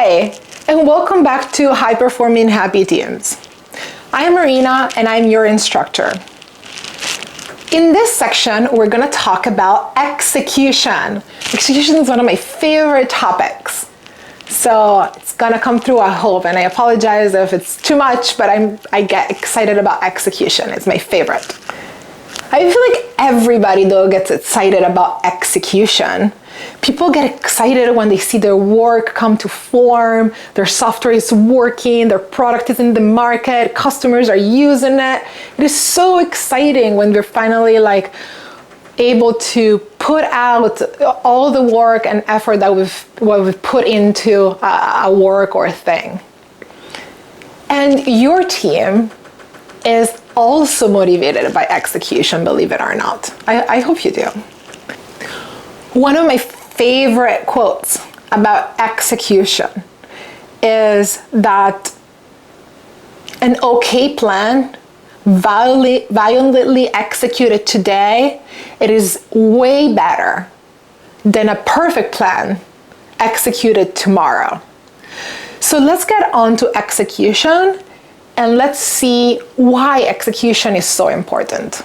Hi, and welcome back to High Performing Happy Teams. I am Marina, and I'm your instructor. In this section, we're going to talk about execution. Execution is one of my favorite topics. So it's going to come through, I hope, and I apologize if it's too much, but I get excited about execution. It's my favorite. I feel like everybody, though, gets excited about execution. People get excited when they see their work come to form, their software is working, their product is in the market, customers are using it. It is so exciting when we're finally able to put out all the work and effort that we've put into a work or a thing. And your team is also motivated by execution, believe it or not. I hope you do. One of my favorite quotes about execution is that an okay plan, violently executed today, it is way better than a perfect plan executed tomorrow. So let's get on to execution and let's see why execution is so important.